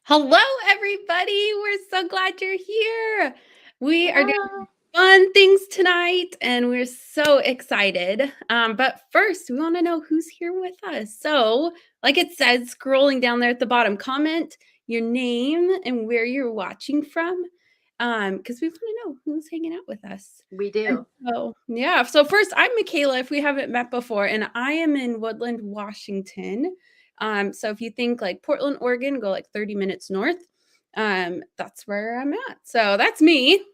Hello, everybody. We're so glad you're here. We are doing Hello. fun things tonight, and we're so excited. But first, we want to know who's here with us. So, like it says, scrolling down there at the bottom, comment your name and where you're watching from, because we want to know who's hanging out with us. We And do. so, yeah. So first, I'm Michaela. If we haven't met before, and I am in Woodland, Washington. So if you think like Portland, Oregon, go like 30 minutes north. That's where I'm at. So that's me.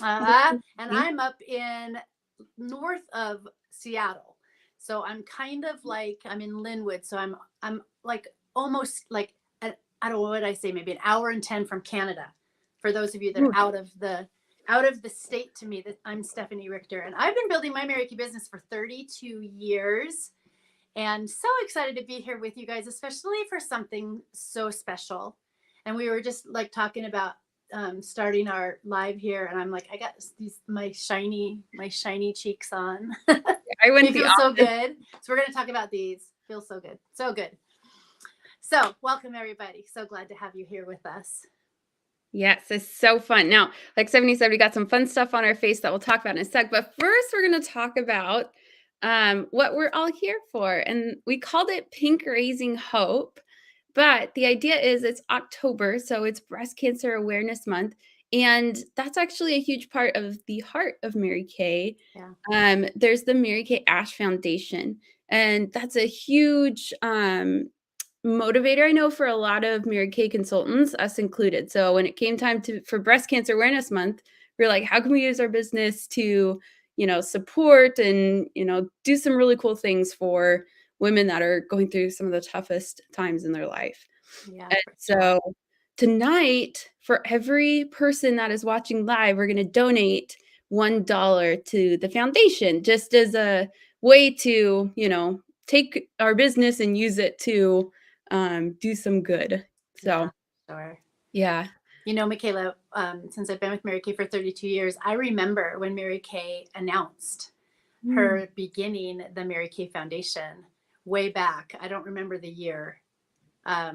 And I'm up in north of Seattle. So I'm kind of like I'm in Linwood. So I'm like almost like I don't know what I say, maybe an hour and 10 from Canada. For those of you that are Ooh. out of the state to me, that I'm Stephanie Richter. And I've been building my Mary Kay business for 32 years. And so excited to be here with you guys, especially for something so special. And we were just like talking about starting our live here, and I'm like, I got these my shiny cheeks on. I went They the feel so opposite. good. So we're gonna talk about these. Feel so good, so good. So welcome everybody. So glad to have you here with us. Yes, it's so fun. Now, like 70 said, we got some fun stuff on our face that we'll talk about in a sec. But first, we're going to talk about what we're all here for. And we called it Pink Raising Hope. But the idea is it's October, so it's Breast Cancer Awareness Month. And that's actually a huge part of the heart of Mary Kay. Yeah. There's the Mary Kay Ash Foundation. And that's a huge motivator, I know, for a lot of Mary Kay consultants, us included. So when it came time for Breast Cancer Awareness Month, we are like, how can we use our business to, support and, do some really cool things for women that are going through some of the toughest times in their life. Yeah. And Sure. so tonight, for every person that is watching live, we're going to donate $1 to the foundation, just as a way to, take our business and use it to do some good. So, Yeah. Sure. yeah. You know, Michaela, since I've been with Mary Kay for 32 years, I remember when Mary Kay announced Mm. her beginning the Mary Kay Foundation way back. I don't remember the year. I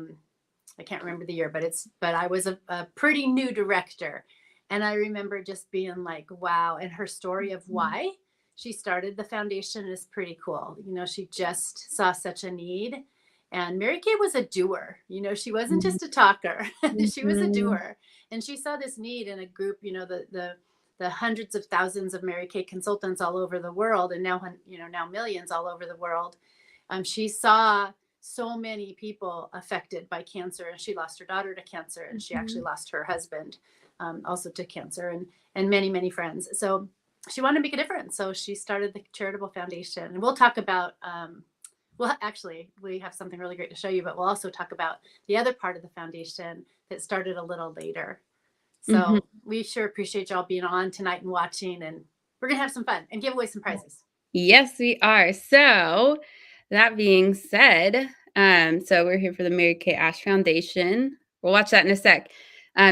can't remember the year, but I was a pretty new director. And I remember just being like, wow. And her story of why she started the foundation is pretty cool. You know, she just saw such a need. And Mary Kay was a doer. You know, she wasn't just a talker. She was a Mhm. doer. And she saw this need in a group, you know, the hundreds of thousands of Mary Kay consultants all over the world, and now, you know, now millions all over the world. She saw so many people affected by cancer, and she lost her daughter to cancer, and she actually Mhm. lost her husband also to cancer, and many friends. So she wanted to make a difference, so she started the charitable foundation. And we'll talk about well, actually, we have something really great to show you, but we'll also talk about the other part of the foundation that started a little later. Mhm. So we sure appreciate y'all being on tonight and watching, and we're gonna have some fun and give away some prizes. Yes, we are. So, that being said, so we're here for the Mary Kay Ash Foundation. We'll watch that in a sec.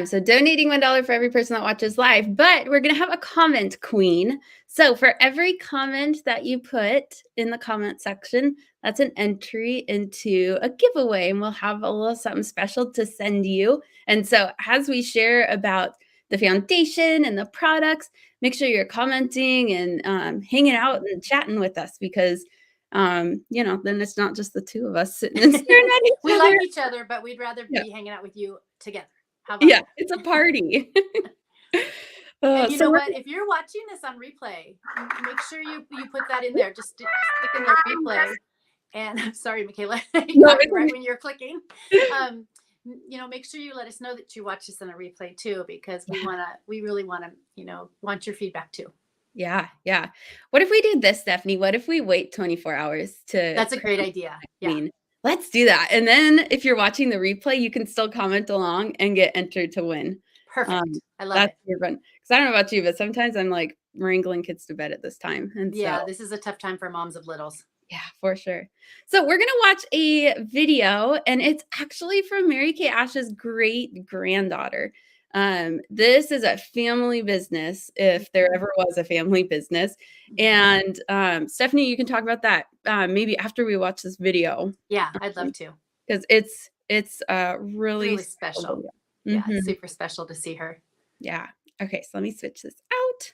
So donating $1 for every person that watches live, but we're gonna have a comment queen. So for every comment that you put in the comment section, that's an entry into a giveaway, and we'll have a little something special to send you. And so as we share about the foundation and the products, make sure you're commenting and hanging out and chatting with us because then it's not just the two of us sitting and staring at each We other. like each other, but we'd rather Yeah, be hanging out with you together. How about yeah, that? it's a party. And you So know we're what? If you're watching this on replay, make sure you put that in there. Just stick in the replay. And I'm sorry, Michaela, I no, got you right when you're clicking. Um, you know, make sure you let us know that you watch this on a replay too, because yeah, we really wanna, you know, want your feedback too. yeah, yeah. What if we did this, Stephanie? What if we wait 24 hours to That's a great idea. Yeah, queen? Let's do that. And then if you're watching the replay, you can still comment along and get entered to win. perfect. I love That's it. your fun. Because I don't know about you, but sometimes I'm like wrangling kids to bed at this time. And so Yeah, this is a tough time for moms of littles. yeah, for sure. So we're gonna watch a video, and it's actually from Mary Kay Ash's great granddaughter. This is a family business, if there ever was a family business. And Stephanie, you can talk about that maybe after we watch this video Yeah, I'd love to. because It's really Really special special. video. Yeah, it's super special to see her. Yeah. Okay, so let me switch this out.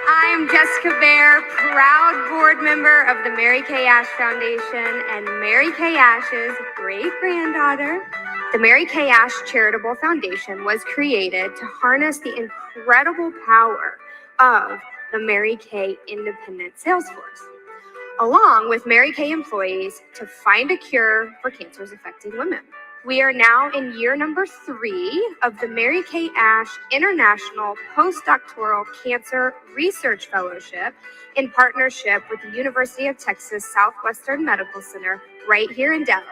I'm Jessica Bear, proud board member of the Mary Kay Ash Foundation and Mary Kay Ash's great-granddaughter. The Mary Kay Ash Charitable Foundation was created to harness the incredible power of the Mary Kay Independent Sales Force, along with Mary Kay employees, to find a cure for cancers affecting women. We are now in year number 3 of the Mary Kay Ash International Postdoctoral Cancer Research Fellowship in partnership with the University of Texas Southwestern Medical Center right here in Dallas.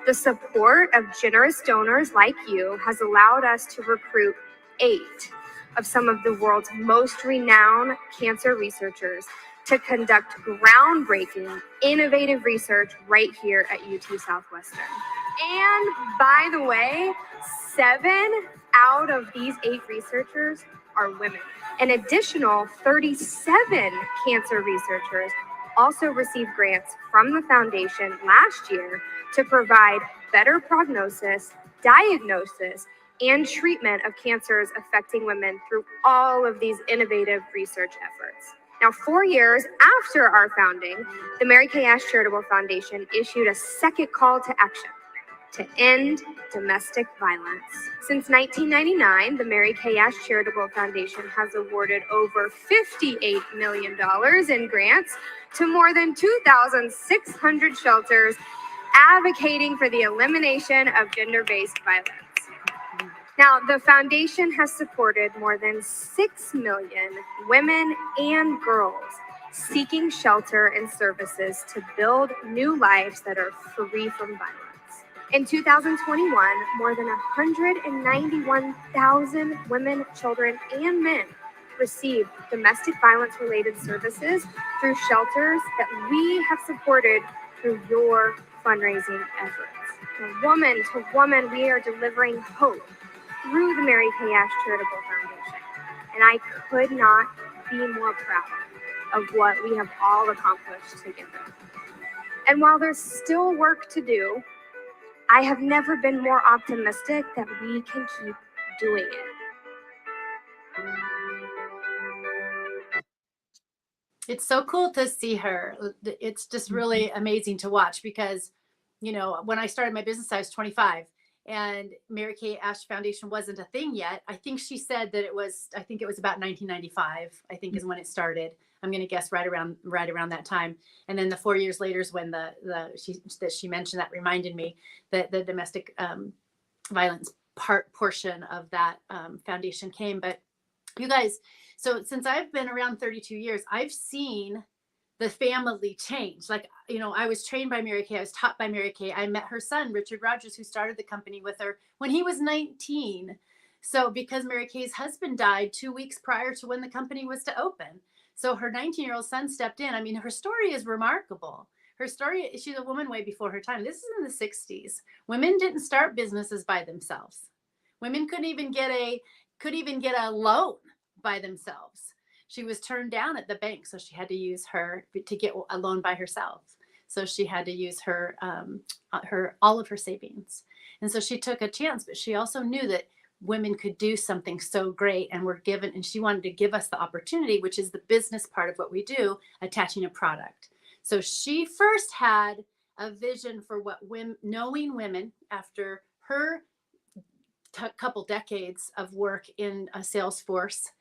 The support of generous donors like you has allowed us to recruit 8 of some of the world's most renowned cancer researchers to conduct groundbreaking, innovative research right here at UT Southwestern. And by the way, 7 out of these 8 researchers are women. An additional 37 cancer researchers also received grants from the foundation last year to provide better prognosis, diagnosis, and treatment of cancers affecting women through all of these innovative research efforts. Now, 4 years after our founding, the Mary Kay Ash Charitable Foundation issued a second call to action to end domestic violence. Since 1999, the Mary Kay Ash Charitable Foundation has awarded over $58 million in grants to more than 2,600 shelters advocating for the elimination of gender-based violence. Now, the foundation has supported more than 6 million women and girls seeking shelter and services to build new lives that are free from violence. In 2021, more than 191,000 women, children, and men received domestic violence-related services through shelters that we have supported through your fundraising efforts. From woman to woman, we are delivering hope through the Mary Kay Ash Charitable Foundation. And I could not be more proud of what we have all accomplished together. And while there's still work to do, I have never been more optimistic that we can keep doing it. It's so cool to see her. It's just really amazing to watch because, you know, when I started my business, I was 25 and Mary Kay Ash Foundation wasn't a thing yet. I think she said that it was about 1995, I think is when it started. I'm going to guess right around that time. And then the 4 years later is when she mentioned that reminded me that the domestic violence portion of that foundation came. But you guys, so since I've been around 32 years, I've seen the family change. Like, you know, I was trained by Mary Kay. I was taught by Mary Kay. I met her son, Richard Rogers, who started the company with her when he was 19. So because Mary Kay's husband died 2 weeks prior to when the company was to open. So her 19-year-old son stepped in. I mean, her story is remarkable. Her story, she's a woman way before her time. This is in the 60s. Women didn't start businesses by themselves. Women couldn't even get a loan by themselves. She was turned down at the bank, so she had to use to get a loan by herself. So she had to use all of her savings. And so she took a chance, but she also knew that women could do something so great and she wanted to give us the opportunity, which is the business part of what we do, attaching a product. So she first had a vision for what knowing women after her couple decades of work in a sales force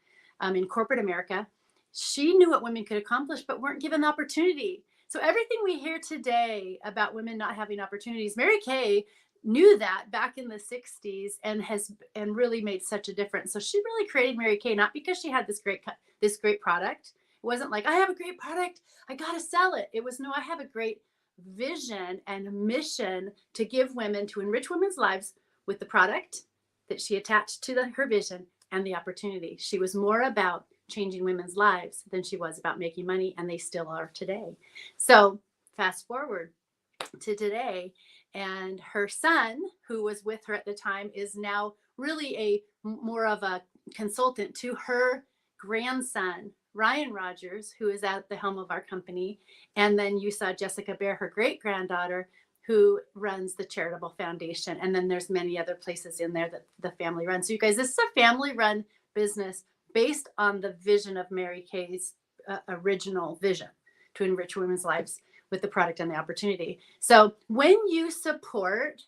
in corporate America. She knew what women could accomplish, but weren't given the opportunity. So everything we hear today about women not having opportunities, Mary Kay knew that back in the 60s and really made such a difference. So she really created Mary Kay, not because she had this great product. It wasn't like, I have a great product, I got to sell it. It was, no, I have a great vision and mission to give women, to enrich women's lives with the product that she attached to her vision and the opportunity. She was more about changing women's lives than she was about making money, and they still are today. So fast forward to today, and her son, who was with her at the time, is now really more of a consultant to her grandson, Ryan Rogers, who is at the helm of our company. And then you saw Jessica Bear, her great granddaughter, who runs the charitable foundation. And then there's many other places in there that the family runs. So you guys, this is a family run business based on the vision of Mary Kay's original vision to enrich women's lives with the product and the opportunity. So when you support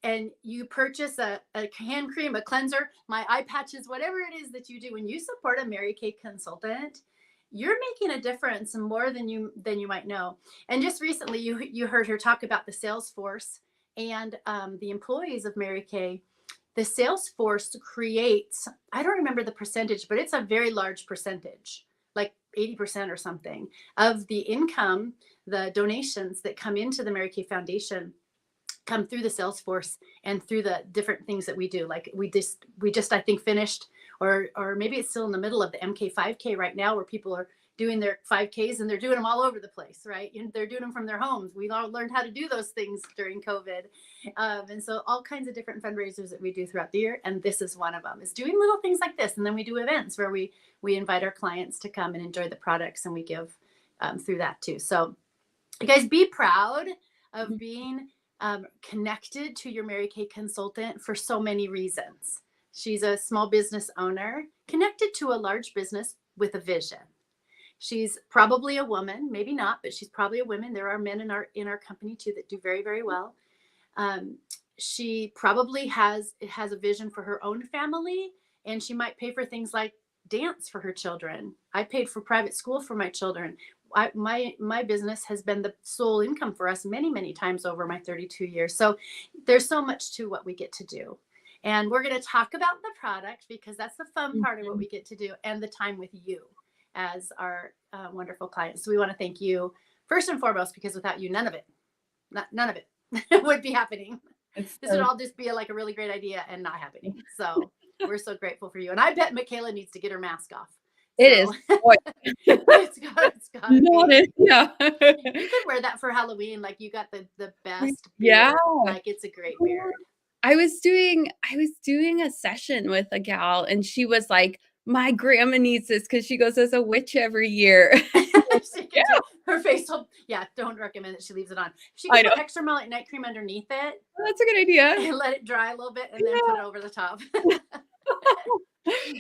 and you purchase a hand cream, a cleanser, my eye patches, whatever it is that you do, when you support a Mary Kay consultant, you're making a difference more than you might know. And just recently, you heard her talk about the sales force and the employees of Mary Kay. The sales force creates, I don't remember the percentage, but it's a very large percentage, like 80% or something of the income, the donations that come into the Mary Kay Foundation come through the sales force and through the different things that we do. Like we just I think finished, or maybe it's still in the middle of the MK 5K right now, where people are doing their 5Ks and they're doing them all over the place, right? And they're doing them from their homes. We all learned how to do those things during COVID. And so all kinds of different fundraisers that we do throughout the year. And this is one of them, is doing little things like this. And then we do events where we invite our clients to come and enjoy the products, and we give through that too. So you guys, be proud of being connected to your Mary Kay consultant for so many reasons. She's a small business owner connected to a large business with a vision. She's probably a woman, maybe not, but she's probably a woman. There are men in our company too that do very, very well. She probably has a vision for her own family, and she might pay for things like dance for her children. I paid for private school for my children. My business has been the sole income for us many, many times over my 32 years. So there's so much to what we get to do. And we're going to talk about the product because that's the fun part of what we get to do, and the time with you as our wonderful clients. So we want to thank you first and foremost, because without you, none of it would be happening. This would all just be like a really great idea and not happening. So we're so grateful for you. And I bet Michaela needs to get her mask off. It is. It's got Yeah. You could wear that for Halloween. Like, you got the best beard. Yeah. Like, it's a great beard. I was doing a session with a gal, and she was like, my grandma needs this because she goes as a witch every year. Yeah. Her facial. Yeah, don't recommend that she leaves it on. She can put extra night cream underneath it. Oh, that's a good idea. And let it dry a little bit, and then put it over the top.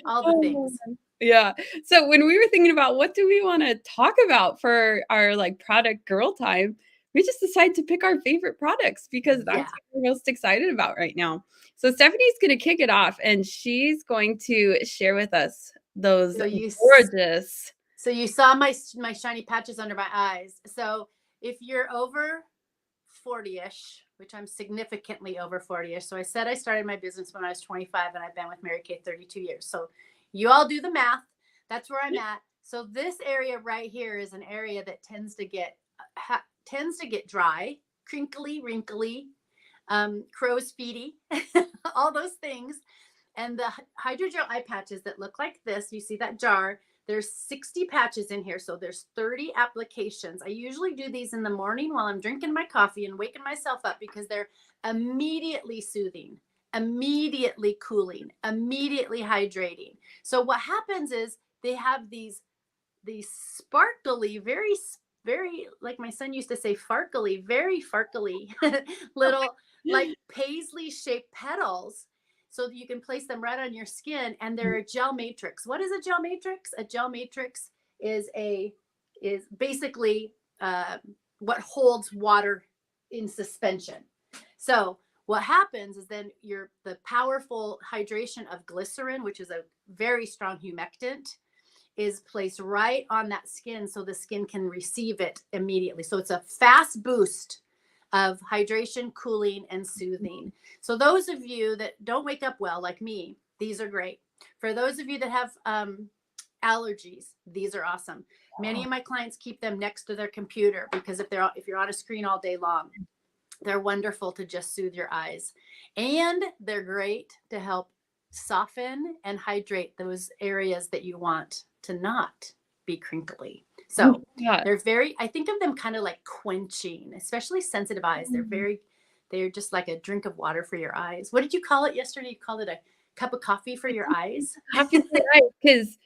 All the things. Yeah. So when we were thinking about what do we want to talk about for our like product girl time, we just decided to pick our favorite products because that's what we're most excited about right now. So Stephanie's going to kick it off, and she's going to share with us those gorgeous. So you saw my shiny patches under my eyes. So if you're over 40-ish, which I'm significantly over 40-ish. So I said I started my business when I was 25, and I've been with Mary Kay 32 years. So you all do the math. That's where I'm at. So this area right here is an area that tends to get dry, crinkly, wrinkly, crow's feety, all those things. And the hydrogel eye patches that look like this, you see that jar, there's 60 patches in here. So there's 30 applications. I usually do these in the morning while I'm drinking my coffee and waking myself up, because they're immediately soothing, immediately cooling, immediately hydrating. So what happens is they have these sparkly, very, very, like my son used to say, farkly, very farkly little like paisley shaped petals, so that you can place them right on your skin. And they're a gel matrix. What is a gel matrix? A gel matrix is basically what holds water in suspension. So what happens is then the powerful hydration of glycerin, which is a very strong humectant, is placed right on that skin, so the skin can receive it immediately. So it's a fast boost of hydration, cooling, and soothing. So those of you that don't wake up well, like me, these are great. For those of you that have allergies, these are awesome. Many of my clients keep them next to their computer, because if you're on a screen all day long, they're wonderful to just soothe your eyes. And they're great to help soften and hydrate those areas that you want to not be crinkly. So they're I think of them kind of like quenching, especially sensitive eyes. They're just like a drink of water for your eyes. What did you call it yesterday? You called it a cup of coffee for your eyes? Because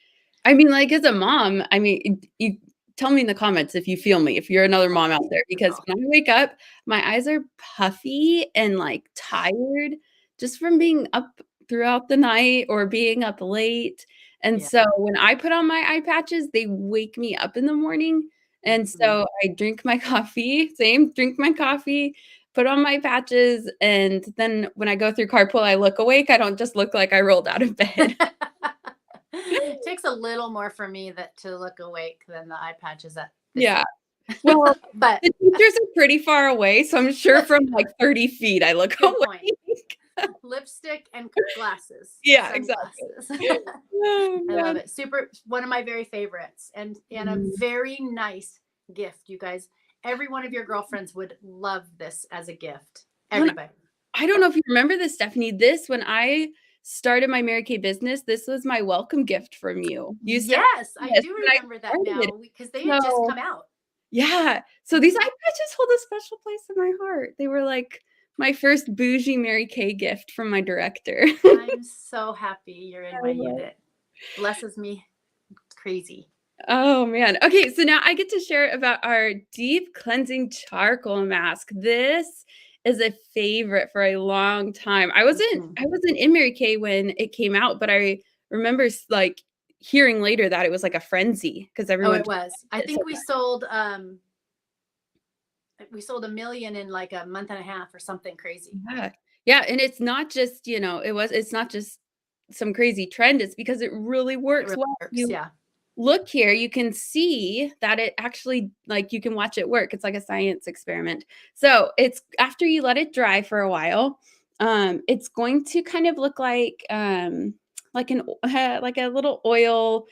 I mean, like, as a mom, I mean, you tell me in the comments if you feel me, if you're another mom out there, because when I wake up, my eyes are puffy and, like, tired just from being up throughout the night or being up late, and Yeah. so when I put on my eye patches, they wake me up in the morning, and Mhm. so I drink my coffee, same, drink my coffee, put on my patches, and then when I go through carpool, I look awake, I don't just look like I rolled out of bed. It takes a little more for me that to look awake than the eye patches at this Yeah. age. Well, But the teachers are pretty far away, so I'm sure from, like, 30 feet I look good point. awake. Lipstick and glasses, Yeah, exactly. sunglasses. Oh, I love man. it. Super, one of my very favorites, and a Mm. very nice gift, you guys. Every one of your girlfriends would love this as a gift. Well, Everybody. I don't know if you remember this, Stephanie. This when I started my Mary Kay business, this was my welcome gift from you. You sent Yes, me I this do when I remember that started. now because they had just So come out. yeah. So these eye patches hold a special place in my heart. They were like my first bougie Mary Kay gift from my director. I'm so happy you're in I my love unit. Blesses me crazy. Oh man. Okay, so now I get to share about our deep cleansing charcoal mask. This is a favorite for a long time. I wasn't Mhm. I wasn't in Mary Kay when it came out, but I remember like hearing later that it was like a frenzy because Oh, everyone it was. I it so think we sold 1 million in like a month and a half or something crazy. yeah. Yeah, and it's not just, it's not just some crazy trend, it's because it really It works really well. works. You Yeah. look here, you can see that it actually like, you can watch it work. It's like a science experiment. So, it's after you let it dry for a while, it's going to kind of look like like a little oil,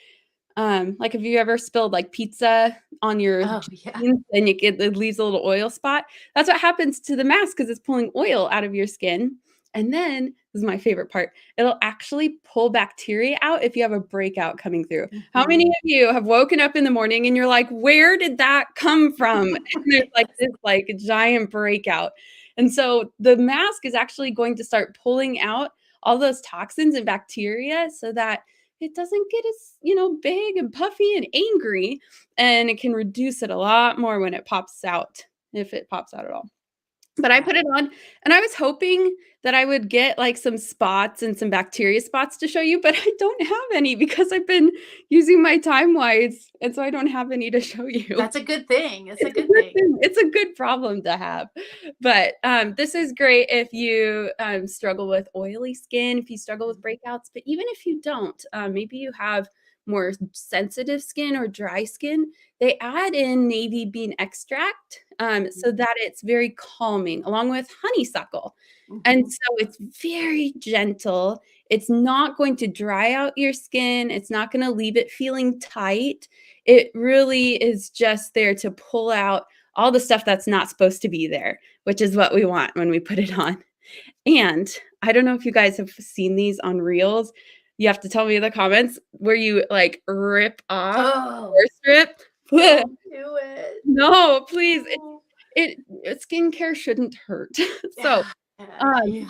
like, have you ever spilled, like, pizza on your Oh, yeah. jeans and it leaves a little oil spot? That's what happens to the mask because it's pulling oil out of your skin, and then this is my favorite part, it'll actually pull bacteria out if you have a breakout coming through. How many Mhm. of you have woken up in the morning and you're like, "Where did that come from?" And there's, like, Yes. this, like, giant breakout, and so the mask is actually going to start pulling out all those toxins and bacteria so that it doesn't get as, big and puffy and angry, and it can reduce it a lot more when it pops out, if it pops out at all. But I Yeah. put it on, and I was hoping that I would get, like, some spots and some bacteria spots to show you, but I don't have any because I've been using my Time Wise, and so I don't have any to show you. That's a good thing. It's a It's a good good thing. thing. It's a good problem to have. But, this is great if you, struggle with oily skin, if you struggle with breakouts, but even if you don't, maybe you have more sensitive skin or dry skin, they add in navy bean extract, so that it's very calming, along with honeysuckle. And Mhm. so it's very gentle. It's not going to dry out your skin. It's not gonna leave it feeling tight. It really is just there to pull out all the stuff that's not supposed to be there, which is what we want when we put it on. And I don't know if you guys have seen these on Reels. You have to tell me in the comments where you, like, rip off Oh, hair strip. don't do it. No, please. Oh. Skincare shouldn't hurt. So, Yeah. um, Yeah.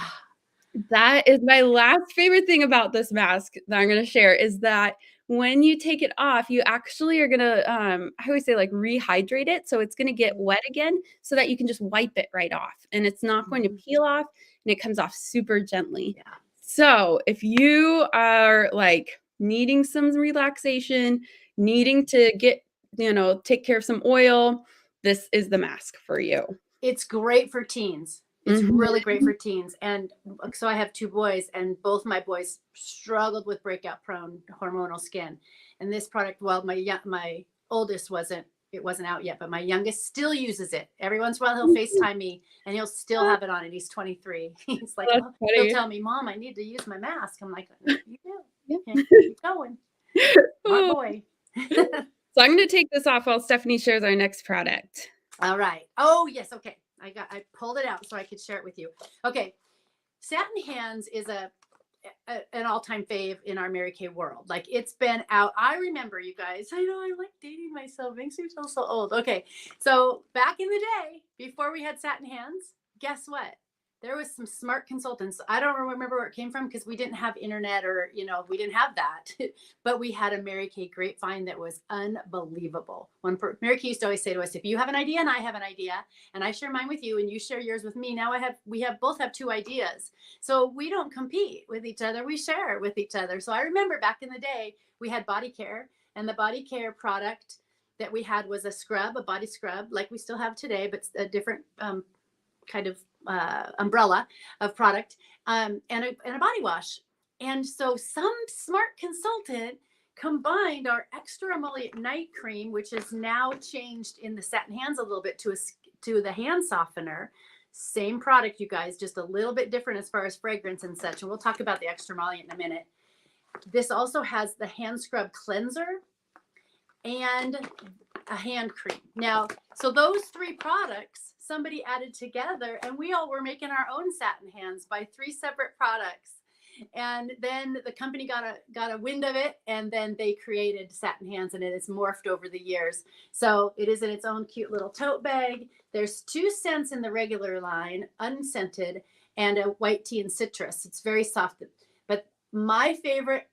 that is my last favorite thing about this mask that I'm gonna share is that when you take it off, you actually are gonna, I always say, like, rehydrate it, so it's gonna get wet again so that you can just wipe it right off, and it's not going to Mhm. peel off, and it comes off super gently. Yeah. So, if you are, like, needing some relaxation, needing to take care of some oil, this is the mask for you. It's great for teens. It's really Mhm. great for teens. And so I have two boys, and both my boys struggled with breakout prone hormonal skin. And this product, well, my oldest wasn't out yet, but my youngest still uses it. Every once in a while he'll FaceTime me and he'll still have it on, and he's 23. He's like, That's oh, he'll funny. tell me, Mom, I need to use my mask. I'm like, you do. Yeah. Okay, keep going. Smart Oh. boy. So I'm gonna take this off while Stephanie shares our next product. All right. Oh, yes. Okay. I pulled it out so I could share it with you. Okay. Satin Hands is an all-time fave in our Mary Kay world. Like, it's been out. I remember, you guys. I know I like dating myself. Makes me feel so old. Okay. So back in the day, before we had Satin Hands, guess what? there was some smart consultants. I don't remember where it came from because we didn't have internet or, we didn't have that. But we had a Mary Kay grapevine that was unbelievable. Mary Kay used to always say to us, if you have an idea and I have an idea and I share mine with you and you share yours with me, now we both have 2 ideas. So we don't compete with each other. We share with each other. So I remember back in the day, we had body care, and the body care product that we had was a body scrub, like we still have today, but a different kind of umbrella of product, and a body wash. And so some smart consultant combined our extra emollient night cream, which is now changed in the satin hands a little bit to the hand softener. Same product, you guys, just a little bit different as far as fragrance and such. And we'll talk about the extra emollient in a minute. This also has the hand scrub cleanser and a hand cream. Now, so those 3 products somebody added together, and we all were making our own satin hands by 3 separate products. And then the company got a wind of it, and then they created satin hands, and it has morphed over the years. So it is in its own cute little tote bag. There's 2 scents in the regular line, unscented, and a white tea and citrus. It's very soft. But my favorite,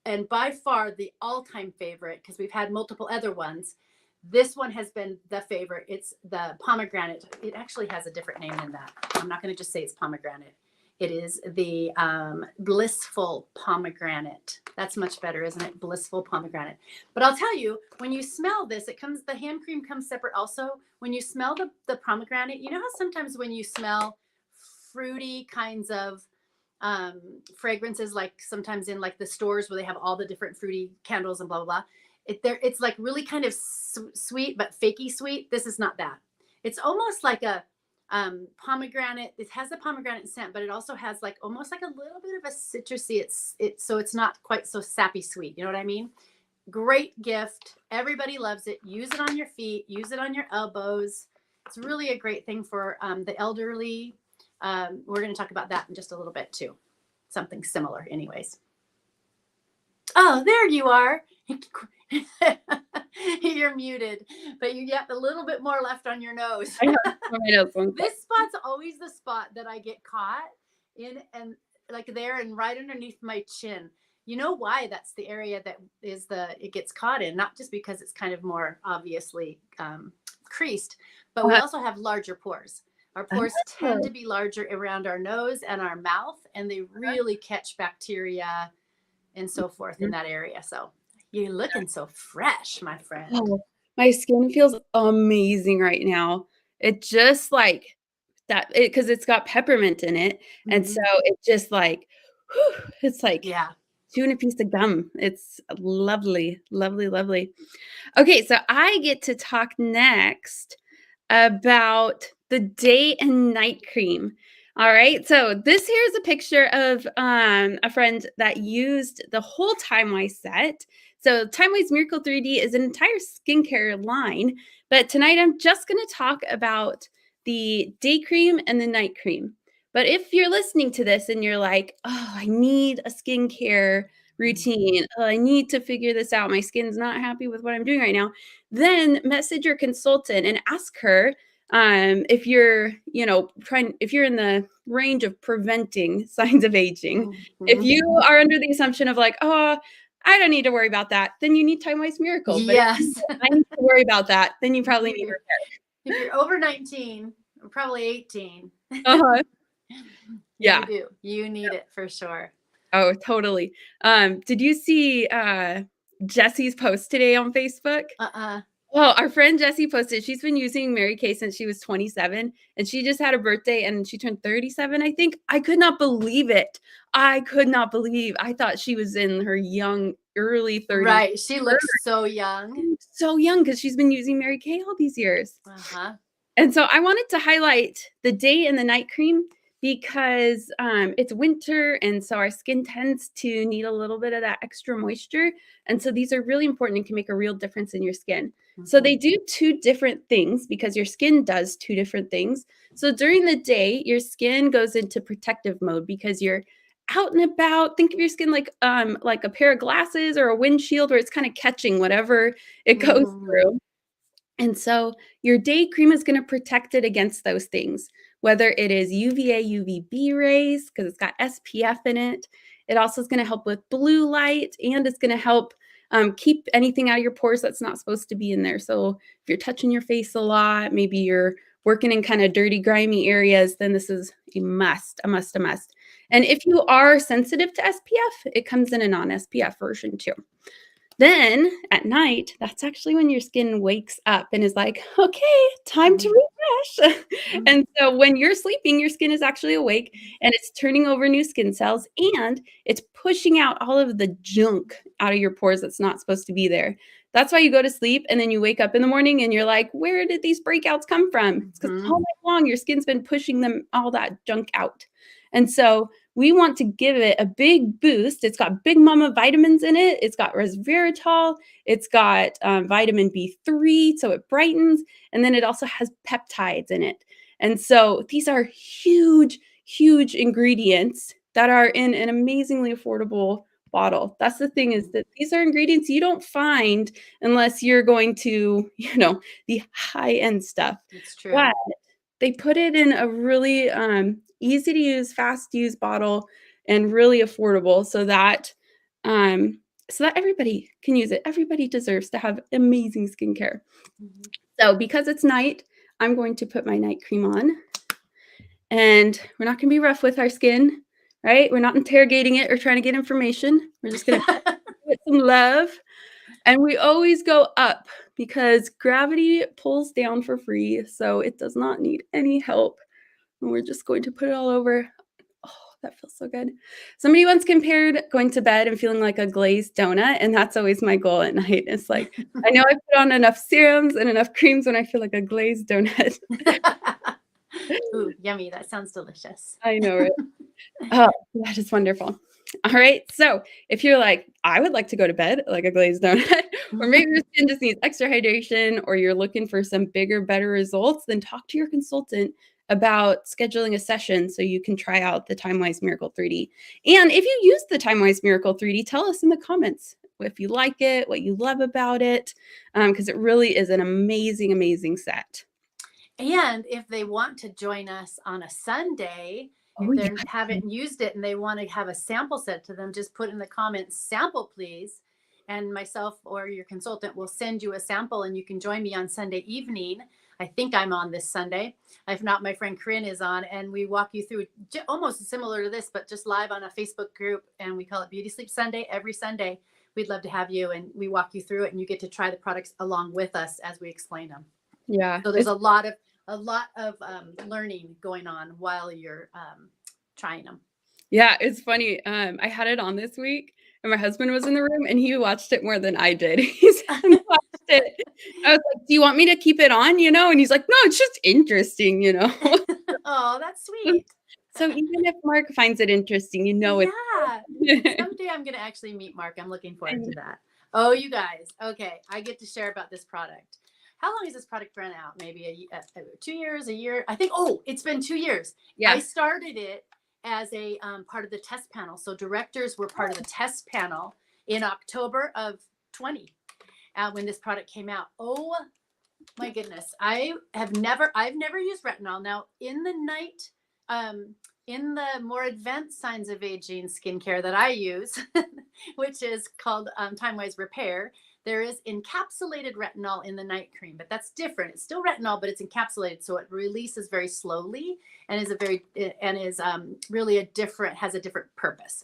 and by far the all-time favorite, because we've had multiple other ones, this one has been the favorite. It's the pomegranate. It actually has a different name than that. I'm not going to just say it's pomegranate. It is the blissful pomegranate. That's much better, isn't it? Blissful pomegranate. But I'll tell you, when you smell this, the hand cream comes separate also. When you smell the pomegranate, you know how sometimes when you smell fruity kinds of fragrances, like sometimes in like the stores where they have all the different fruity candles and blah, blah, blah. It's like really kind of sweet, but fakey sweet. This is not that. It's almost like a pomegranate. It has the pomegranate scent, but it also has like almost like a little bit of a citrusy. So it's not quite so sappy sweet. You know what I mean? Great gift. Everybody loves it. Use it on your feet. Use it on your elbows. It's really a great thing for the elderly. We're going to talk about that in just a little bit too. Something similar anyways. Oh, there you are. You're muted, but you get a little bit more left on your nose. This spot's always the spot that I get caught in, and like there and right underneath my chin. You know why? That's the area that it gets caught in, not just because it's kind of more obviously creased, but we also have larger pores. Our pores tend to be larger around our nose and our mouth, and they really catch bacteria and so forth in that area. So you're looking so fresh, my friend. Oh, my skin feels amazing right now. It just like that, because it's got peppermint in it. Mm-hmm. And so it just like, whew, it's like chewing a piece of gum. It's lovely, lovely, lovely. Okay, so I get to talk next about the day and night cream. All right, so this here is a picture of a friend that used the whole TimeWise set. So TimeWise Miracle 3D is an entire skincare line, but tonight I'm just going to talk about the day cream and the night cream. But if you're listening to this and you're like, oh, I need a skincare routine, oh, I need to figure this out, my skin's not happy with what I'm doing right now, then message your consultant and ask her if you're, if you're in the range of preventing signs of aging. Mm-hmm. If you are under the assumption of like, oh, I don't need to worry about that, then you need TimeWise Miracle. But yes. I need to worry about that, then you probably need repair. If you're over 19, or probably 18. Uh-huh. Yeah. You need it for sure. Oh, totally. Did you see Jesse's post today on Facebook? Well, our friend Jessie posted, she's been using Mary Kay since she was 27, and she just had a birthday and she turned 37, I think. I could not believe it. I thought she was in her early 30s. Right. She looks so young. So young because she's been using Mary Kay all these years. Uh-huh. And so I wanted to highlight the day and the night cream because it's winter, and so our skin tends to need a little bit of that extra moisture. And so these are really important and can make a real difference in your skin. Mm-hmm. So they do 2 different things because your skin does 2 different things. So during the day, your skin goes into protective mode because you're out and about. Think of your skin like a pair of glasses or a windshield where it's kind of catching whatever it goes through. And so your day cream is going to protect it against those things. whether it is UVA, UVB rays, because it's got SPF in it. It also is going to help with blue light, and it's going to help keep anything out of your pores that's not supposed to be in there. So if you're touching your face a lot, maybe you're working in kind of dirty, grimy areas, then this is a must, a must, a must. And if you are sensitive to SPF, it comes in a non-SPF version too. Then at night, that's actually when your skin wakes up and is like, okay, time to refresh. And so when you're sleeping, your skin is actually awake and it's turning over new skin cells and it's pushing out all of the junk out of your pores that's not supposed to be there. That's why you go to sleep and then you wake up in the morning and you're like, where did these breakouts come from? It's because all night long your skin's been pushing them all that junk out. And so we want to give it a big boost. It's got Big Mama vitamins in it. It's got resveratrol. It's got vitamin B3, so it brightens. And then it also has peptides in it. And so these are huge, huge ingredients that are in an amazingly affordable bottle. That's the thing, is that these are ingredients you don't find unless you're going to, the high-end stuff. It's true. But they put it in a really easy to use, fast to use bottle and really affordable so that everybody can use it. Everybody deserves to have amazing skincare. So because it's night, I'm going to put my night cream on, and we're not going to be rough with our skin, right? We're not interrogating it or trying to get information. We're just going to put some love. And we always go up because gravity pulls down for free. So it does not need any help. And we're just going to put it all over. Oh, that feels so good. Somebody once compared going to bed and feeling like a glazed donut. And that's always my goal at night. It's like, I know I put on enough serums and enough creams when I feel like a glazed donut. Ooh, yummy. That sounds delicious. I know, right? Oh, that is wonderful. All right. So if you're like, I would like to go to bed like a glazed donut, or maybe your skin just needs extra hydration, or you're looking for some bigger, better results, then talk to your consultant about scheduling a session so you can try out the TimeWise Miracle 3D. And if you use the TimeWise Miracle 3D, tell us in the comments if you like it, what you love about it, because it really is an amazing, amazing set. And if they want to join us on a Sunday, if they haven't used it and they want to have a sample sent to them, just put in the comments, sample please. And myself or your consultant will send you a sample and you can join me on Sunday evening. I think I'm on this Sunday. If not, my friend Corinne is on, and we walk you through almost similar to this, but just live on a Facebook group, and we call it Beauty Sleep Sunday every Sunday. We'd love to have you, and we walk you through it, and you get to try the products along with us as we explain them. Yeah. So there's a lot of learning going on while you're trying them. Yeah, it's funny. I had it on this week, and my husband was in the room, and he watched it more than I did. He's watched it. I was like, "Do you want me to keep it on?" And he's like, "No, it's just interesting." Oh, that's sweet. So even if Mark finds it interesting, it's someday I'm gonna actually meet Mark. I'm looking forward to that. Oh, you guys. Okay, I get to share about this product. How long has this product run out? Maybe 2 years, a year? I think, it's been 2 years. Yeah. I started it as a part of the test panel. So directors were part of the test panel in October of 20 when this product came out. Oh my goodness. I've never used retinol. Now in the night, in the more advanced signs of aging skincare that I use, which is called TimeWise Repair, there is encapsulated retinol in the night cream, but that's different. It's still retinol, but it's encapsulated, so it releases very slowly and is really has a different purpose.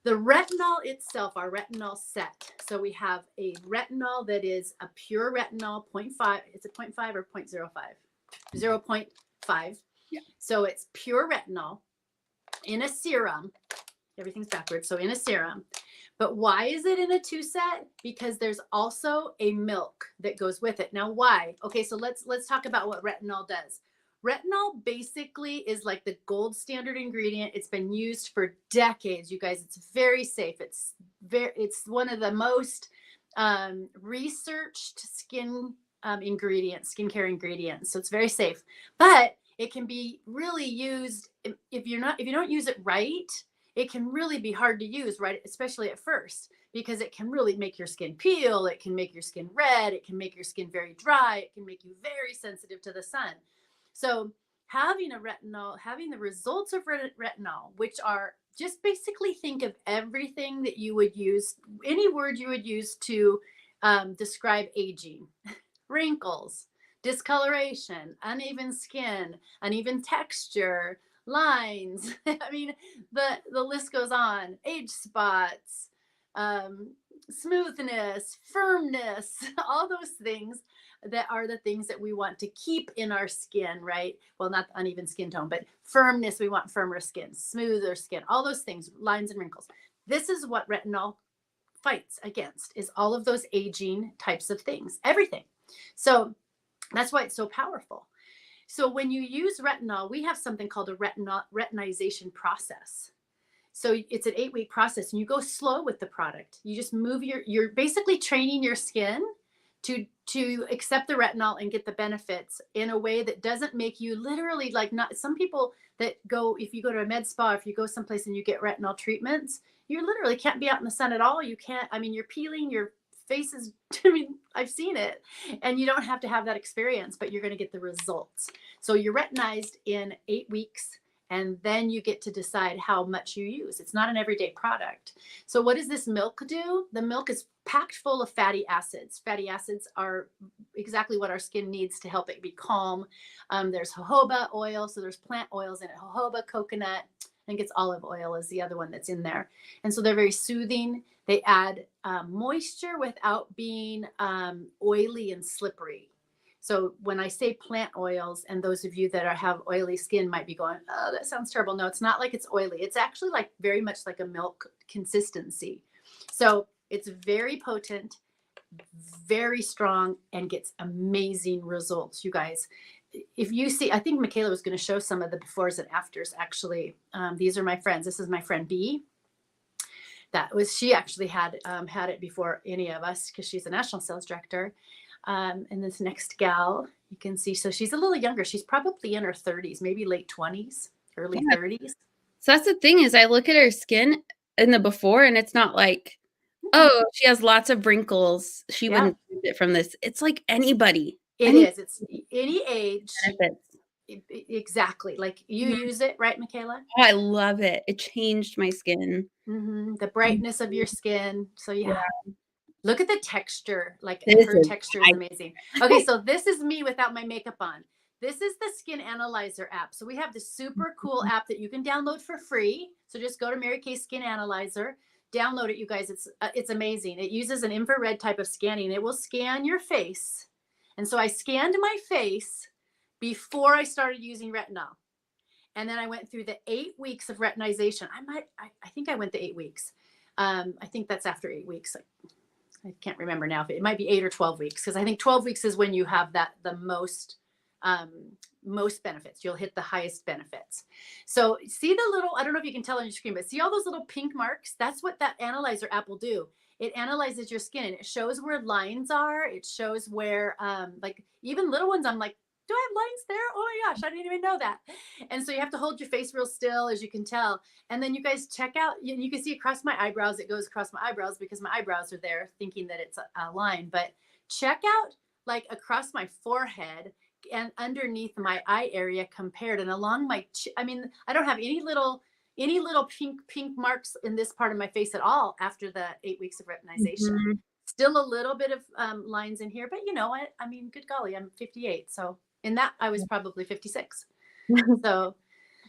The retinol itself, our retinol set. So we have a retinol that is a pure retinol, 0.5. It's a 0.5 or 0.05? 0.5. Yeah. So it's pure retinol in a serum. Everything's backwards. So in a serum. But why is it in a 2 set? Because there's also a milk that goes with it. Now, why? Okay, so let's talk about what retinol does. Retinol basically is like the gold standard ingredient. It's been used for decades, you guys. It's very safe. It's one of the most researched skincare ingredients. So it's very safe. But it can be really used if you don't use it right. It can really be hard to use, right? Especially at first, because it can really make your skin peel. It can make your skin red. It can make your skin very dry. It can make you very sensitive to the sun. So having the results of retinol, which are just basically think of everything that you would use, any word you would use to describe aging, wrinkles, discoloration, uneven skin, uneven texture, lines. I mean, the list goes on. Age spots, smoothness, firmness, all those things that are the things that we want to keep in our skin, right? Well, not the uneven skin tone, but firmness. We want firmer skin, smoother skin, all those things, lines and wrinkles. This is what retinol fights against, is all of those aging types of things, everything. So that's why it's so powerful. So when you use retinol, we have something called a retinization process. So it's an 8-week process, and you go slow with the product. You just move you're basically training your skin to accept the retinol and get the benefits in a way that doesn't make you literally like, not some people that go, if you go to a med spa, if you go someplace and you get retinol treatments, you literally can't be out in the sun at all. You can't, I mean, you're peeling, your face is, I mean, I've seen it, and you don't have to have that experience, but you're going to get the results. So you're retinized in 8 weeks, and then you get to decide how much you use. It's not an everyday product. So what does this milk do? The milk is packed full of fatty acids. Fatty acids are exactly what our skin needs to help it be calm. There's jojoba oil, so there's plant oils in it. Jojoba, coconut, I think it's olive oil is the other one that's in there. And so they're very soothing. They add moisture without being oily and slippery. So when I say plant oils, and those of you that have oily skin might be going, oh, that sounds terrible. No, it's not like it's oily. It's actually like very much like a milk consistency. So it's very potent, very strong, and gets amazing results, you guys. If you see, I think Michaela was going to show some of the befores and afters, actually. These are my friends. This is my friend B. She actually had it before any of us, because she's a national sales director. And this next gal, you can see, so she's a little younger. She's probably in her 30s, maybe late 20s, early 30s. So that's the thing, is I look at her skin in the before, and it's not like, oh, she has lots of wrinkles, she wouldn't benefit from this. It's like anybody. It's any age. Benefits. Exactly. Like you use it, right, Michaela? Oh, I love it. It changed my skin. The brightness of your skin. So yeah. Look at the texture. Like This her is texture is amazing. Okay, so this is me without my makeup on. This is the Skin Analyzer app. So we have this super cool app that you can download for free. So just go to Mary Kay Skin Analyzer, download it, you guys. It's amazing. It uses an infrared type of scanning. It will scan your face. And so I scanned my face before I started using retinol. And then I went through the 8 weeks of retinization. I think I went the 8 weeks. I think that's after 8 weeks. I can't remember now if it might be 8 or 12 weeks, because I think 12 weeks is when you have the most benefits. You'll hit the highest benefits. So see the little, I don't know if you can tell on your screen, but see all those little pink marks? That's what that analyzer app will do. It analyzes your skin, and it shows where lines are. It shows where, like even little ones, I'm like, do I have lines there? Oh my gosh, I didn't even know that. And so you have to hold your face real still, as you can tell. And then you guys check out, you can see across my eyebrows, it goes across my eyebrows because my eyebrows are there thinking that it's a line. But check out like across my forehead and underneath my eye area compared, and along my, I mean, I don't have any little pink marks in this part of my face at all after the 8 weeks of retinization. Still a little bit of lines in here, but you know what? I mean, good golly, I'm 58. So in that, I was probably 56. So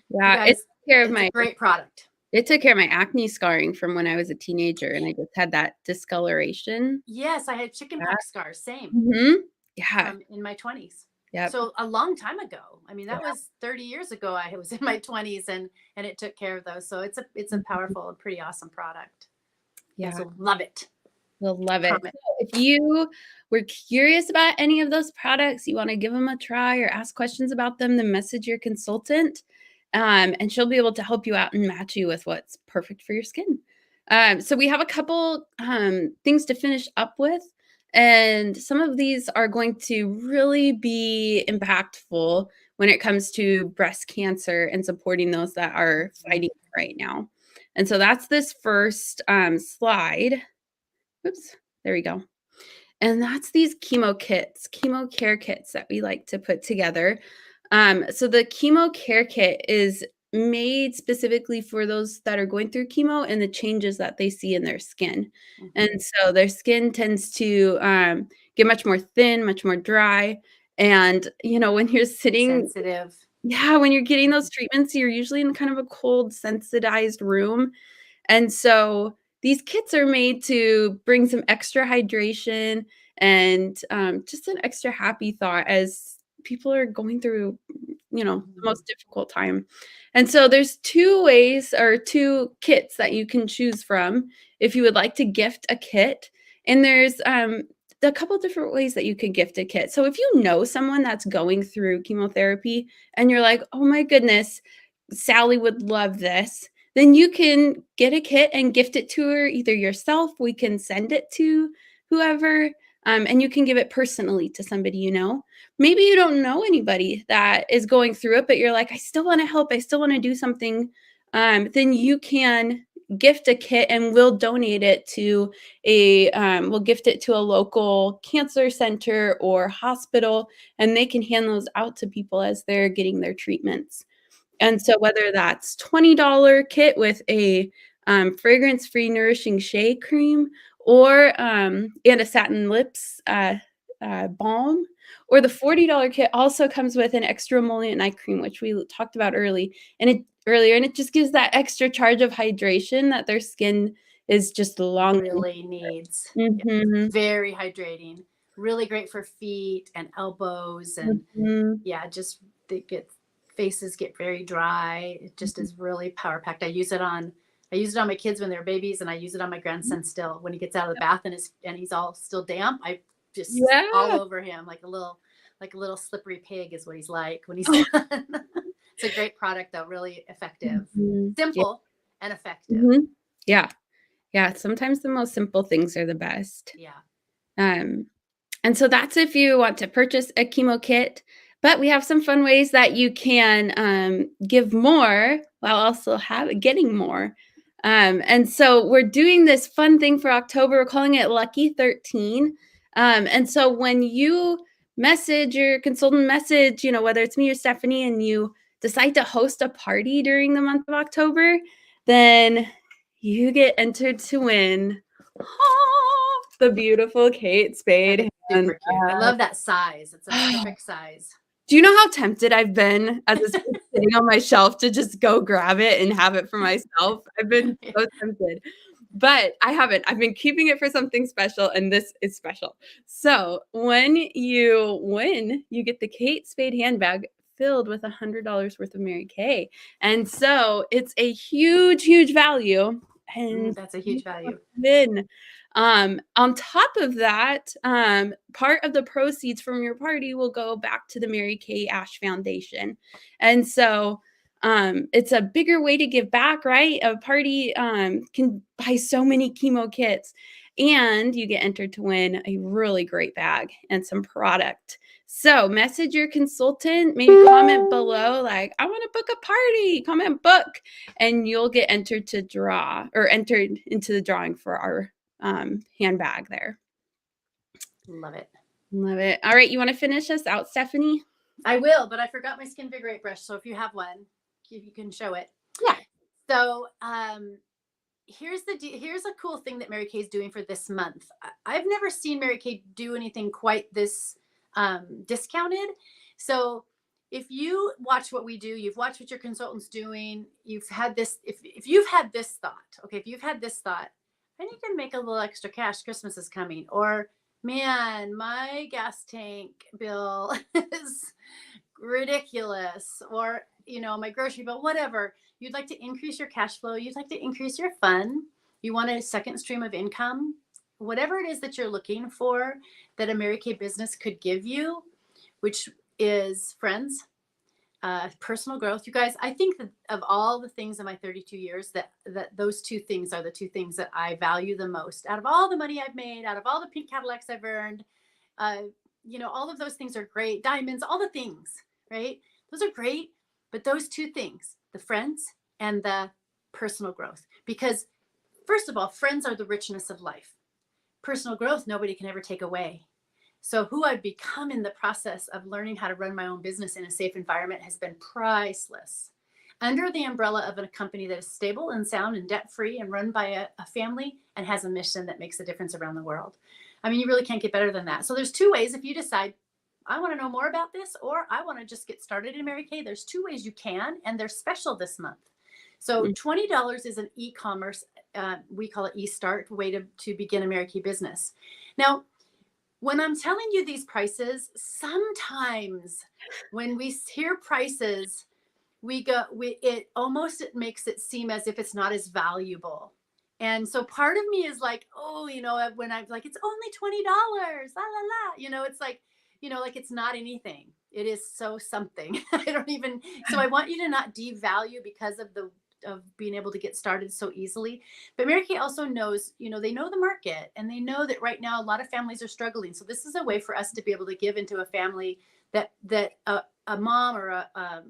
yeah, guys, it's a great product. It took care of my acne scarring from when I was a teenager, and I just had that discoloration. Yes, I had chickenpox scars, same. Yeah. In my 20s. Yeah. So a long time ago. I mean, that was 30 years ago. I was in my 20s, and it took care of those. So it's a powerful and pretty awesome product. Yeah. So love it. We'll love it. So if you were curious about any of those products, you want to give them a try or ask questions about them, then message your consultant, and she'll be able to help you out and match you with what's perfect for your skin. So we have a couple things to finish up with, and some of these are going to really be impactful when it comes to breast cancer and supporting those that are fighting right now. And so that's this first slide. Oops, there we go. And that's these chemo care kits that we like to put together. So the chemo care kit is made specifically for those that are going through chemo and the changes that they see in their skin. And so their skin tends to get much more thin, much more dry. And, when you're sitting, Sensitive. yeah, when you're getting those treatments, you're usually in kind of a cold, sensitized room. And so these kits are made to bring some extra hydration and just an extra happy thought as people are going through, the most difficult time. And so there's two ways or two kits that you can choose from if you would like to gift a kit. And there's a couple different ways that you could gift a kit. So if you know someone that's going through chemotherapy and you're like, oh my goodness, Sally would love this, then you can get a kit and gift it to her, either yourself, we can send it to whoever, and you can give it personally to somebody you know. Maybe you don't know anybody that is going through it, but you're like, I still want to help, I still want to do something. Then you can gift a kit and we'll donate it to we'll gift it to a local cancer center or hospital, and they can hand those out to people as they're getting their treatments. And so whether that's $20 kit with a fragrance-free nourishing shea cream or and a satin lips balm, or the $40 kit also comes with an extra emollient eye cream, which we talked about earlier, and it just gives that extra charge of hydration that their skin is just long. Really needs. Mhm. Very hydrating. Really great for feet and elbows, and Mhm. just faces get very dry. It just is really power packed. I use it on my kids when they're babies, and I use it on my grandson still when he gets out of the bath and he's all still damp. I just all Yeah. over him like a little slippery pig is what he's like when he's done. It's a great product though, really effective, Mhm. Yeah. simple and effective. Mhm. Yeah. Yeah, sometimes the most simple things are the best. Yeah. And so that's if you want to purchase a chemo kit, but we have some fun ways that you can give more while also getting more. And so we're doing this fun thing for October. We're calling it Lucky 13. And so when you message your consultant message, whether it's me or Stephanie, and you decide to host a party during the month of October, then you get entered to win the beautiful Kate Spade Super cute. I handbag. love that size. It's a perfect size. Do you know how tempted I've been as it's sitting on my shelf to just go grab it and have it for myself? I've been so tempted, but I haven't. I've been keeping it for something special, and this is special. So when you win, you get the Kate Spade handbag filled with $100 worth of Mary Kay. And so it's a huge, huge value. And That's a huge value. win. On top of that, part of the proceeds from your party will go back to the Mary Kay Ash Foundation. And so it's a bigger way to give back, right? A party can buy so many chemo kits, and you get entered to win a really great bag and some product. So message your consultant, maybe comment below, like, I want to book a party, comment book, and you'll get entered into the drawing for our handbag there. Love it. Love it. All right, you want to finish us out, Stephanie? I will, but I forgot my Skinvigorate brush. So if you have one, you can show it. Yeah. So here's a cool thing that Mary Kay is doing for this month. I've never seen Mary Kay do anything quite this discounted. So if you watch what we do, you've watched what your consultant's doing, you've had this, if you've had this thought, I need to make a little extra cash, Christmas is coming, or man, my gas tank bill is ridiculous, or my grocery bill, whatever. You'd like to increase your cash flow, you'd like to increase your fun, you want a second stream of income, whatever it is that you're looking for that a Mary Kay business could give you, which is friends, personal growth. You guys, I think that of all the things in my 32 years, that those two things are the two things that I value the most. Out of all the money I've made, out of all the pink Cadillacs I've earned, all of those things are great. Diamonds, all the things, right? Those are great. But those two things, the friends and the personal growth, because first of all, friends are the richness of life. Personal growth, nobody can ever take away. So who I've become in the process of learning how to run my own business in a safe environment has been priceless. Under the umbrella of a company that is stable and sound and debt-free and run by a family and has a mission that makes a difference around the world. I mean, you really can't get better than that. So there's two ways. If you decide, I want to know more about this, or I want to just get started in Mary Kay, there's two ways you can, and they're special this month. So $20 is an e-commerce, we call it e-start, way to begin a Mary Kay business. Now, when I'm telling you these prices, sometimes when we hear prices, it almost makes it seem as if it's not as valuable. And so part of me is like, oh, when I'm like, it's only $20, la, la, la, it's like, like it's not anything. It is so something. So I want you to not devalue because of being able to get started so easily. But Mary Kay also knows, they know the market, and they know that right now a lot of families are struggling. So this is a way for us to be able to give into a family that a mom or a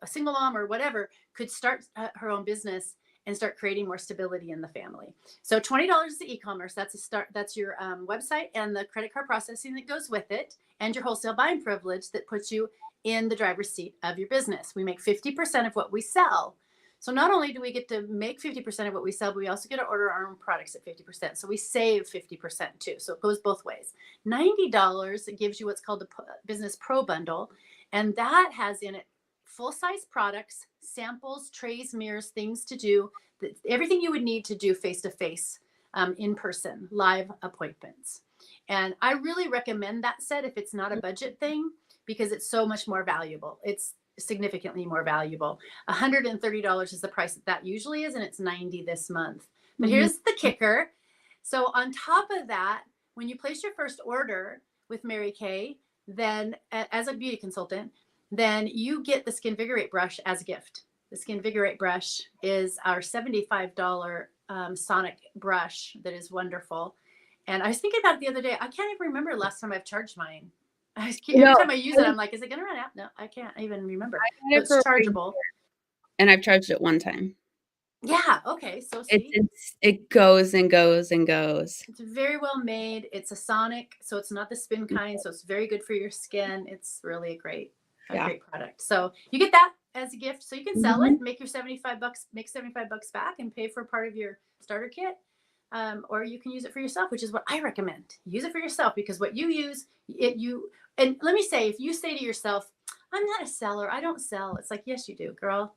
single mom or whatever could start her own business and start creating more stability in the family. So $20 is the e-commerce. That's a start. That's your website and the credit card processing that goes with it, and your wholesale buying privilege that puts you in the driver's seat of your business. We make 50% of what we sell. So not only do we get to make 50% of what we sell, but we also get to order our own products at 50%. So we save 50% too. So it goes both ways. $90 gives you what's called the Business Pro Bundle. And that has in it full-size products, samples, trays, mirrors, things to do, everything you would need to do face-to-face, in-person, live appointments. And I really recommend that set if it's not a budget thing, because it's so much more valuable. It's significantly more valuable. $130 is the price that usually is, and it's $90 this month. But here's the kicker. So on top of that, when you place your first order with Mary Kay, then as a beauty consultant, then you get the Skinvigorate brush as a gift. The Skinvigorate brush is our $75 sonic brush that is wonderful. And I was thinking about it the other day. I can't even remember the last time I've charged mine. Every time I use it, I'm like, is it going to run out? No, I can't even remember. It's chargeable. And I've charged it one time. Yeah. Okay. So see? It goes and goes and goes. It's very well made. It's a sonic, so it's not the spin kind. So it's very good for your skin. It's really a great product. So you get that as a gift. So you can sell it, make your $75, make $75 back and pay for part of your starter kit. Or you can use it for yourself, which is what I recommend. Use it for yourself, because what you use, and let me say, if you say to yourself, I'm not a seller, I don't sell. It's like, yes, you do, girl.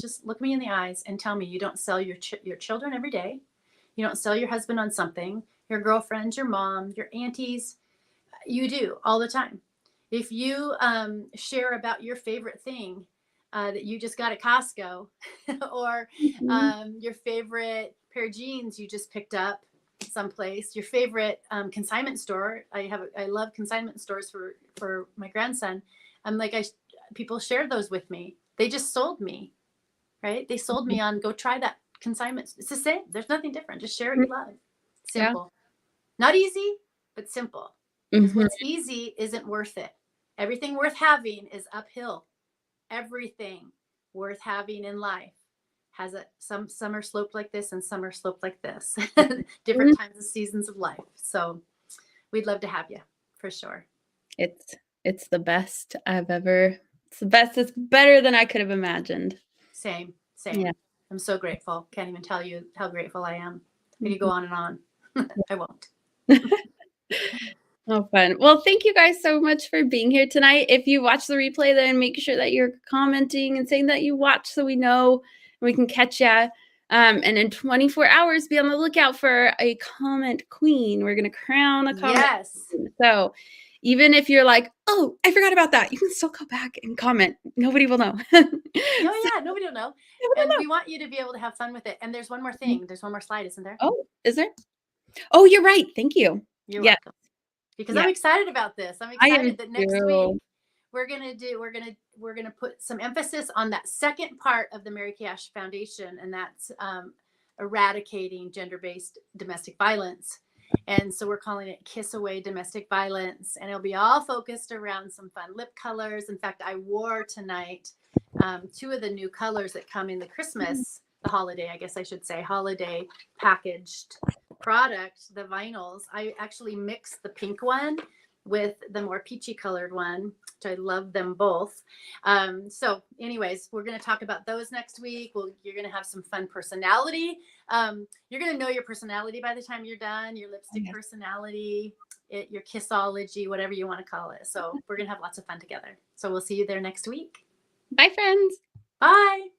Just look me in the eyes and tell me you don't sell your children every day. You don't sell your husband on something, your girlfriends, your mom, your aunties. You do all the time. If you share about your favorite thing that you just got at Costco, or your favorite pair of jeans you just picked up someplace, your favorite consignment store. I love consignment stores for my grandson. I'm like, people shared those with me. They just sold me, right? They sold me on, go try that consignment. It's the same. There's nothing different. Just share what you love. Simple. Yeah. Not easy, but simple. Because what's easy isn't worth it. Everything worth having is uphill. Everything worth having in life has some are sloped like this and some are sloped like this. Different times of seasons of life. So we'd love to have you for sure. It's the best I've ever. It's the best. It's better than I could have imagined. Same. Yeah. I'm so grateful. Can't even tell you how grateful I am. I could go on and on. I won't. Oh, fun. Well, thank you guys so much for being here tonight. If you watch the replay, then make sure that you're commenting and saying that you watched so we know and we can catch you. And in 24 hours, be on the lookout for a comment queen. We're going to crown a comment queen. So even if you're like, oh, I forgot about that, you can still go back and comment. Nobody will know. Nobody will know. We want you to be able to have fun with it. And there's one more thing. There's one more slide, isn't there? Oh, is there? Oh, you're right. Thank you. You're welcome. Because I'm excited about this. I'm excited that next week we're gonna put some emphasis on that second part of the Mary Kay Ash Foundation, and that's eradicating gender-based domestic violence. And so we're calling it Kiss Away Domestic Violence, and it'll be all focused around some fun lip colors. In fact, I wore tonight 2 of the new colors that come in the holiday, I guess I should say, holiday packaged product, the vinyls. I actually mixed the pink one with the more peachy colored one, which I love them both. So anyways, we're going to talk about those next week. You're going to have some fun personality. You're going to know your personality by the time you're done, your lipstick personality, your kissology, whatever you want to call it. So we're going to have lots of fun together. So we'll see you there next week. Bye, friends. Bye.